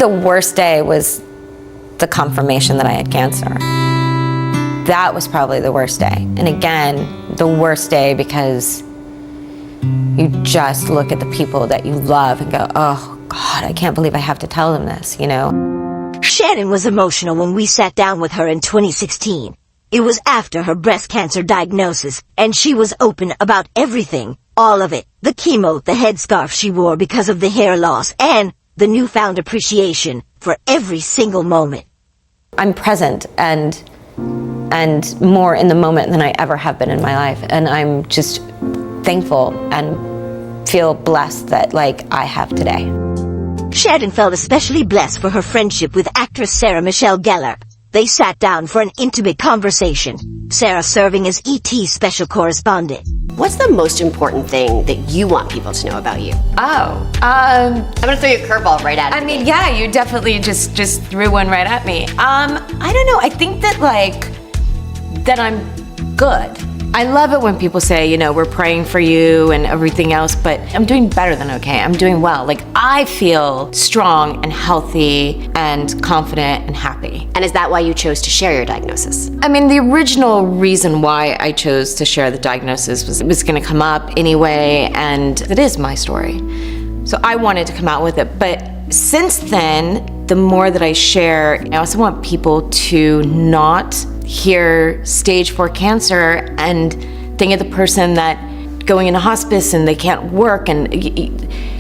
the worst day was the confirmation that I had cancer. That was probably the worst day. And again, the worst day because you just look at the people that you love and go, oh God, I can't believe I have to tell them this, you know? Shannen was emotional when we sat down with her in 2016. It was after her breast cancer diagnosis, and she was open about everything, all of it. The chemo, the headscarf she wore because of the hair loss, and the newfound appreciation for every single moment. I'm present and more in the moment than I ever have been in my life. And I'm just thankful and feel blessed that, like, I have today. Shannen felt especially blessed for her friendship with actress Sarah Michelle Gellar. They sat down for an intimate conversation, Sarah serving as E.T.'s special correspondent. What's the most important thing that you want people to know about you? Oh, I'm gonna throw you a curveball right at me. I mean, yeah, you definitely just threw one right at me. I don't know, I think that, like, that I'm good. I love it when people say, you know, we're praying for you and everything else, but I'm doing better than okay. I'm doing well. Like, I feel strong and healthy and confident and happy. And is that why you chose to share your diagnosis? I mean, the original reason why I chose to share the diagnosis was it was gonna come up anyway, and it is my story. So I wanted to come out with it. But since then, the more that I share, I also want people to not hear stage 4 cancer and think of the person that going into hospice and they can't work, and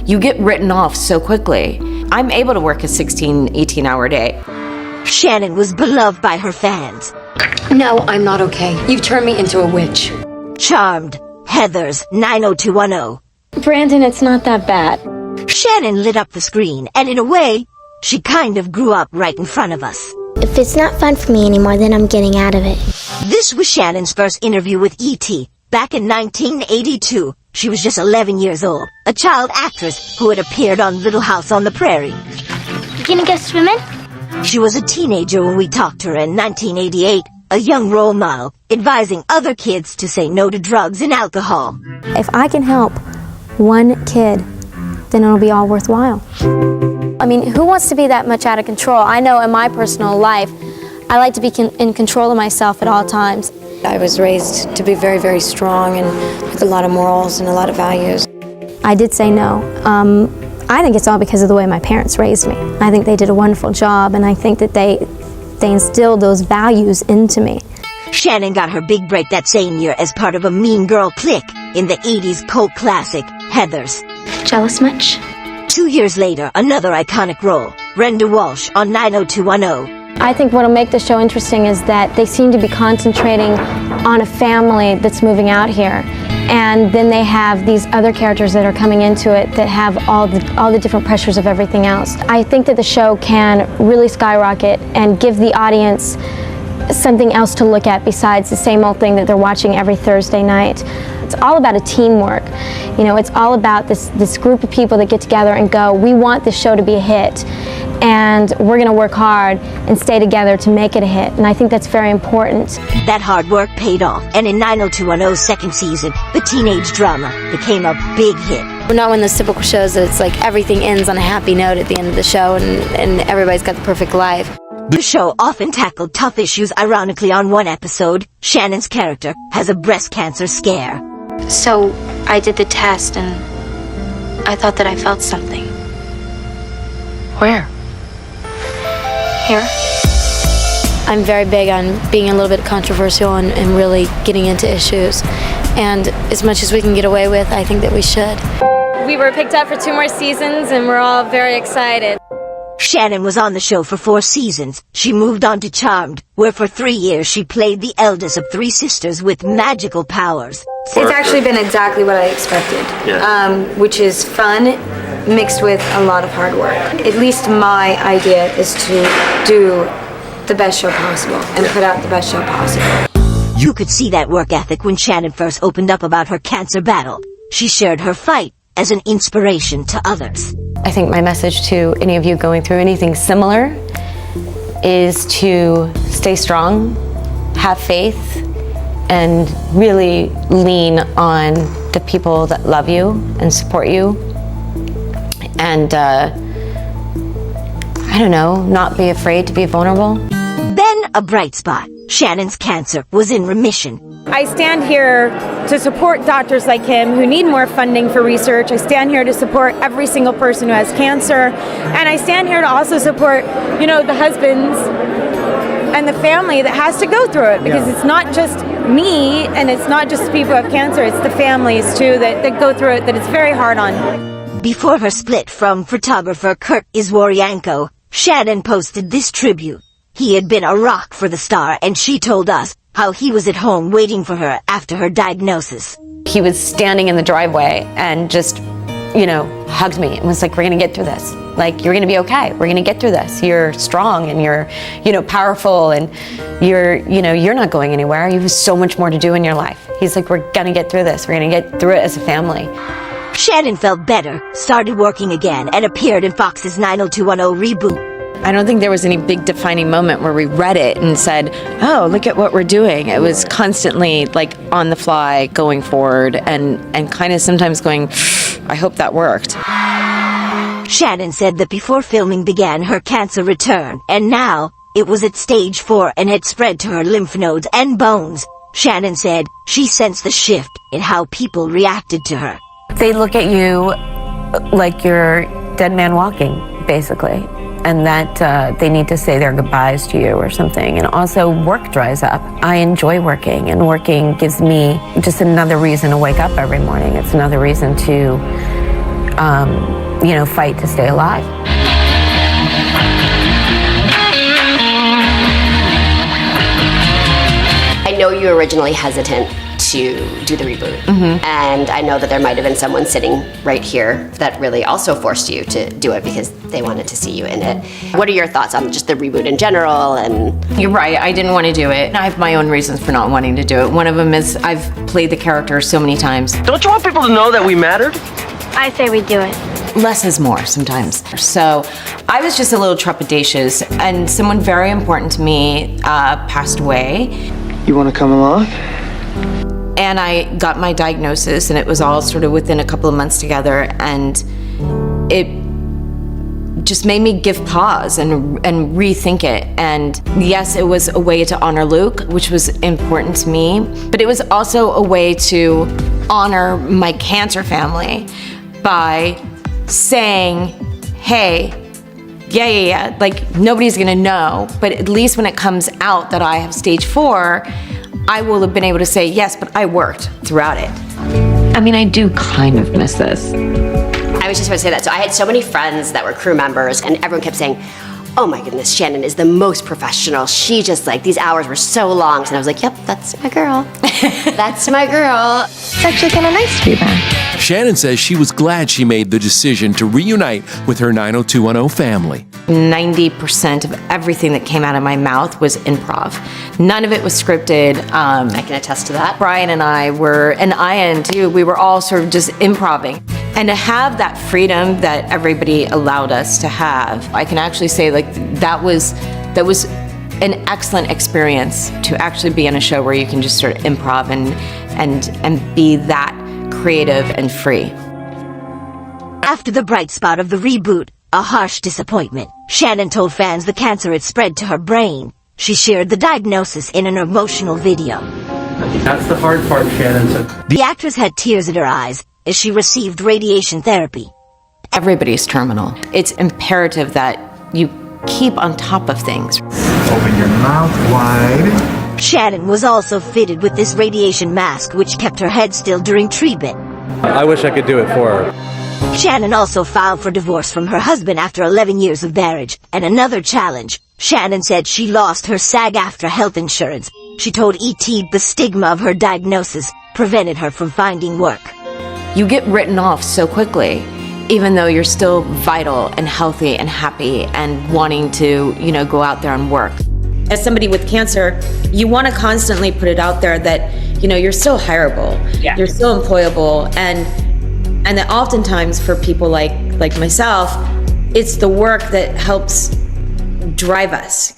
you get written off so quickly. I'm able to work a 16, 18-hour day. Shannen was beloved by her fans. No, I'm not okay. You've turned me into a witch. Charmed. Heather's 90210. Brandon, it's not that bad. Shannen lit up the screen, and in a way, she kind of grew up right in front of us. If it's not fun for me anymore, then I'm getting out of it. This was Shannen's first interview with E.T. back in 1982. She was just 11 years old, a child actress who had appeared on Little House on the Prairie. You gonna go swimming? She was a teenager when we talked to her in 1988, a young role model, advising other kids to say no to drugs and alcohol. If I can help one kid, then it'll be all worthwhile. I mean, who wants to be that much out of control? I know in my personal life, I like to be in control of myself at all times. I was raised to be very, very strong and with a lot of morals and a lot of values. I did say no. I think it's all because of the way my parents raised me. I think they did a wonderful job, and I think that they instilled those values into me. Shannen got her big break that same year as part of a mean girl clique in the 80s cult classic, Heathers. Jealous much? 2 years later, another iconic role, Brenda Walsh on 90210. I think what'll make the show interesting is that they seem to be concentrating on a family that's moving out here. And then they have these other characters that are coming into it that have all the different pressures of everything else. I think that the show can really skyrocket and give the audience something else to look at besides the same old thing that they're watching every Thursday night. It's all about a teamwork. You know, it's all about this group of people that get together and go, we want this show to be a hit, and we're going to work hard and stay together to make it a hit. And I think that's very important. That hard work paid off, and in 90210's second season, the teenage drama became a big hit. We're not one of those typical shows that it's like everything ends on a happy note at the end of the show and everybody's got the perfect life. The show often tackled tough issues. Ironically, on one episode, Shannen's character has a breast cancer scare. So, I did the test and I thought that I felt something. Where? Here. I'm very big on being a little bit controversial and really getting into issues. And as much as we can get away with, I think that we should. We were picked up for 2 more seasons and we're all very excited. Shannen was on the show for 4 seasons. She moved on to Charmed, where for 3 years she played the eldest of 3 sisters with magical powers. It's actually been exactly what I expected, which is fun mixed with a lot of hard work. At least my idea is to do the best show possible and put out the best show possible. You could see that work ethic when Shannen first opened up about her cancer battle. She shared her fight as an inspiration to others. I think my message to any of you going through anything similar is to stay strong, have faith, and really lean on the people that love you and support you. And I don't know, not be afraid to be vulnerable. Then a bright spot. Shannen's cancer was in remission. I stand here to support doctors like him who need more funding for research. I stand here to support every single person who has cancer. And I stand here to also support, the husbands and the family that has to go through it, because it's not just me and it's not just people who have cancer, it's the families too that go through it, that it's very hard on. Before her split from photographer Kurt Iswarianko, Shannen posted this tribute. He had been a rock for the star, and she told us how he was at home waiting for her after her diagnosis. He was standing in the driveway and just, hugged me and was like, we're gonna get through this. Like, you're gonna be okay. We're gonna get through this. You're strong and you're, powerful, and you're not going anywhere. You have so much more to do in your life. He's like, we're gonna get through this. We're gonna get through it as a family. Shannen felt better, started working again, and appeared in Fox's 90210 reboot. I don't think there was any big defining moment where we read it and said, oh, look at what we're doing. It was constantly like on the fly, going forward, and kind of sometimes going, I hope that worked. Shannen said that before filming began, her cancer returned, and now it was at stage 4 and had spread to her lymph nodes and bones. Shannen said she sensed the shift in how people reacted to her. They look at you like you're dead man walking, basically, and that they need to say their goodbyes to you or something. And also, work dries up. I enjoy working, and working gives me just another reason to wake up every morning. It's another reason to, fight to stay alive. I know you were originally hesitant to do the reboot, and I know that there might have been someone sitting right here that really also forced you to do it because they wanted to see you in it. What are your thoughts on just the reboot in general? And You're right, I didn't want to do it. I have my own reasons for not wanting to do it. One of them is I've played the character so many times. Don't you want people to know that we mattered? I say we do it. Less is more sometimes. So I was just a little trepidatious, and someone very important to me passed away. You want to come along? And I got my diagnosis, and it was all sort of within a couple of months together, and it just made me give pause and rethink it. And yes, it was a way to honor Luke, which was important to me, but it was also a way to honor my cancer family by saying, hey, yeah, like nobody's gonna know, but at least when it comes out that I have stage 4, I will have been able to say, yes, but I worked throughout it. I mean, I do kind of miss this. I was just going to say that. So I had so many friends that were crew members, and everyone kept saying, oh my goodness, Shannen is the most professional. She just these hours were so long. And I was like, yep, that's my girl. That's my girl. It's actually kind of nice to be back. Shannon says she was glad she made the decision to reunite with her 90210 family. 90% of everything that came out of my mouth was improv. None of it was scripted. I can attest to that. Brian and I were, and Ian too, we were all sort of just improving. And to have that freedom that everybody allowed us to have, I can actually say that was an excellent experience to actually be in a show where you can just sort of improv and be that creative and free. After the bright spot of the reboot, a harsh disappointment, Shannen told fans the cancer had spread to her brain. She shared the diagnosis in an emotional video. That's the hard part, Shannen said. The actress had tears in her eyes as she received radiation therapy. Everybody's terminal. It's imperative that you keep on top of things. Open your mouth wide. Shannen was also fitted with this radiation mask which kept her head still during treatment. I wish I could do it for her. Shannen also filed for divorce from her husband after 11 years of marriage. And another challenge, Shannen said she lost her SAG-AFTRA health insurance. She told ET the stigma of her diagnosis prevented her from finding work. You get written off so quickly, even though you're still vital and healthy and happy and wanting to, go out there and work. As somebody with cancer, you want to constantly put it out there that, you're still hireable, you're still employable, and that oftentimes for people like myself, it's the work that helps drive us.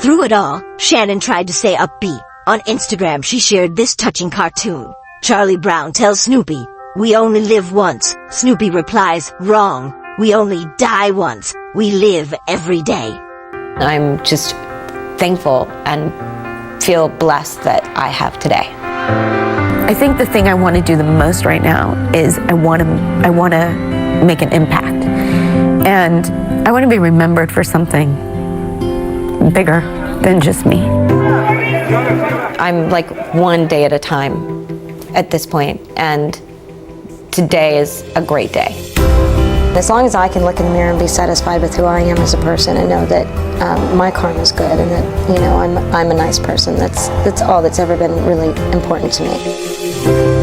Through it all, Shannen tried to stay upbeat. On Instagram, she shared this touching cartoon. Charlie Brown tells Snoopy, "We only live once." Snoopy replies, "Wrong. We only die once. We live every day. I'm just thankful and feel blessed that I have today. I think the thing I want to do the most right now is I want to make an impact. And I want to be remembered for something bigger than just me. I'm like one day at a time at this point, and today is a great day. As long as I can look in the mirror and be satisfied with who I am as a person and know that my karma is good and that, you know, I'm a nice person, that's all that's ever been really important to me.